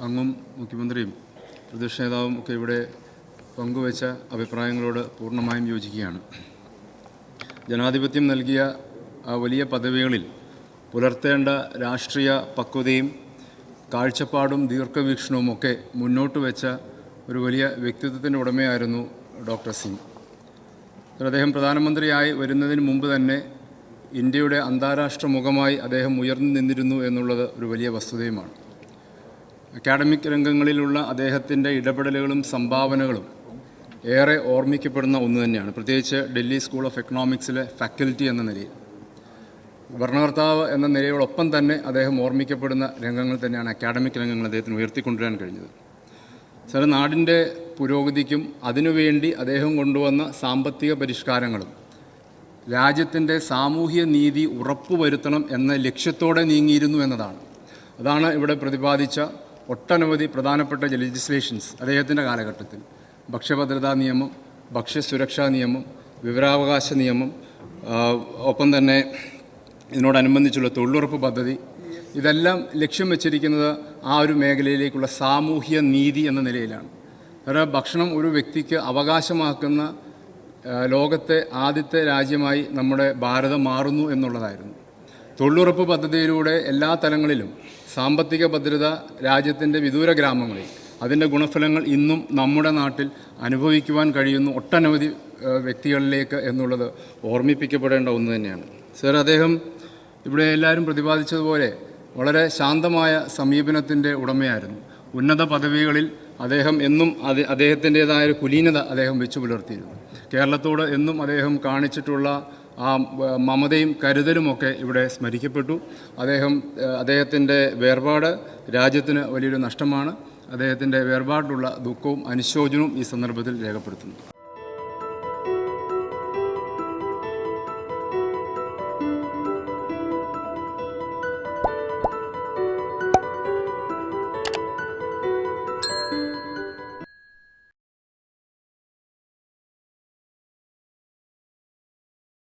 അങ്ങും മുഖ്യമന്ത്രിയും പ്രതിപക്ഷ നേതാവും ഒക്കെ ഇവിടെ പങ്കുവച്ച അഭിപ്രായങ്ങളോട് പൂർണ്ണമായും യോജിക്കുകയാണ്. ജനാധിപത്യം നൽകിയ ആ വലിയ പദവികളിൽ പുലർത്തേണ്ട രാഷ്ട്രീയ പക്വതയും കാഴ്ചപ്പാടും ദീർഘവീക്ഷണവും ഒക്കെ മുന്നോട്ട് വെച്ച ഒരു വലിയ വ്യക്തിത്വത്തിൻ്റെ ഉടമയായിരുന്നു ഡോക്ടർ സിംഗ്. അദ്ദേഹം പ്രധാനമന്ത്രിയായി വരുന്നതിന് മുമ്പ് തന്നെ ഇന്ത്യയുടെ അന്താരാഷ്ട്ര മുഖമായി അദ്ദേഹം ഉയർന്നു നിന്നിരുന്നു എന്നുള്ളത് ഒരു വലിയ വസ്തുതയുമാണ്. അക്കാഡമിക് രംഗങ്ങളിലുള്ള അദ്ദേഹത്തിൻ്റെ ഇടപെടലുകളും സംഭാവനകളും ഏറെ ഓർമ്മിക്കപ്പെടുന്ന ഒന്ന് തന്നെയാണ്, പ്രത്യേകിച്ച് ഡൽഹി സ്കൂൾ ഓഫ് എക്കണോമിക്സിലെ ഫാക്കൽറ്റി എന്ന നിലയിൽ. ഭരണകർത്താവ് എന്ന നിലയോടൊപ്പം തന്നെ അദ്ദേഹം ഓർമ്മിക്കപ്പെടുന്ന രംഗങ്ങൾ തന്നെയാണ് അക്കാഡമിക് രംഗങ്ങൾ അദ്ദേഹത്തിന് ഉയർത്തിക്കൊണ്ടുവരാൻ കഴിഞ്ഞത്. സാർ, നാടിൻ്റെ പുരോഗതിക്കും അതിനുവേണ്ടി അദ്ദേഹം കൊണ്ടുവന്ന സാമ്പത്തിക പരിഷ്കാരങ്ങളും രാജ്യത്തിൻ്റെ സാമൂഹ്യ നീതി ഉറപ്പുവരുത്തണം എന്ന ലക്ഷ്യത്തോടെ നീങ്ങിയിരുന്നു എന്നതാണ്. അതാണ് ഇവിടെ പ്രതിപാദിച്ച ഒട്ടനവധി പ്രധാനപ്പെട്ട ലെജിസ്ലേഷൻസ് അദ്ദേഹത്തിൻ്റെ കാലഘട്ടത്തിൽ. ഭക്ഷ്യഭദ്രതാ നിയമം, ഭക്ഷ്യസുരക്ഷാ നിയമം, വിവരാവകാശ നിയമം, ഒപ്പം തന്നെ ഇതിനോടനുബന്ധിച്ചുള്ള തൊഴിലുറപ്പ് പദ്ധതി, ഇതെല്ലാം ലക്ഷ്യം വെച്ചിരിക്കുന്നത് ആ ഒരു മേഖലയിലേക്കുള്ള സാമൂഹ്യ നീതി എന്ന നിലയിലാണ്. കാരണം ഭക്ഷണം ഒരു വ്യക്തിക്ക് അവകാശമാക്കുന്ന ലോകത്തെ ആദ്യത്തെ രാജ്യമായി നമ്മുടെ ഭാരതം മാറുന്നു എന്നുള്ളതായിരുന്നു. തൊഴിലുറപ്പ് പദ്ധതിയിലൂടെ എല്ലാ തലങ്ങളിലും സാമ്പത്തിക ഭദ്രത രാജ്യത്തിൻ്റെ വിദൂര ഗ്രാമങ്ങളിൽ അതിൻ്റെ ഗുണഫലങ്ങൾ ഇന്നും നമ്മുടെ നാട്ടിൽ അനുഭവിക്കുവാൻ കഴിയുന്നു ഒട്ടനവധി വ്യക്തികളിലേക്ക് എന്നുള്ളത് ഓർമ്മിപ്പിക്കപ്പെടേണ്ട ഒന്ന് തന്നെയാണ്. സർ, അദ്ദേഹം ഇവിടെ എല്ലാവരും പ്രതിപാദിച്ചതുപോലെ വളരെ ശാന്തമായ സമീപനത്തിൻ്റെ ഉടമയായിരുന്നു. ഉന്നത പദവികളിൽ അദ്ദേഹം എന്നും അദ്ദേഹത്തിൻ്റേതായ ഒരു കുലീനത അദ്ദേഹം വെച്ചു പുലർത്തിയിരുന്നു. കേരളത്തോട് എന്നും അദ്ദേഹം കാണിച്ചിട്ടുള്ള ആ മമതയും കരുതലുമൊക്കെ ഇവിടെ സ്മരിക്കപ്പെട്ടു. അദ്ദേഹത്തിൻ്റെ വേർപാട് രാജ്യത്തിന് വലിയൊരു നഷ്ടമാണ്. അദ്ദേഹത്തിൻ്റെ വേർപാടിലുള്ള ദുഃഖവും അനുശോചനവും ഈ സന്ദർഭത്തിൽ രേഖപ്പെടുത്തുന്നു.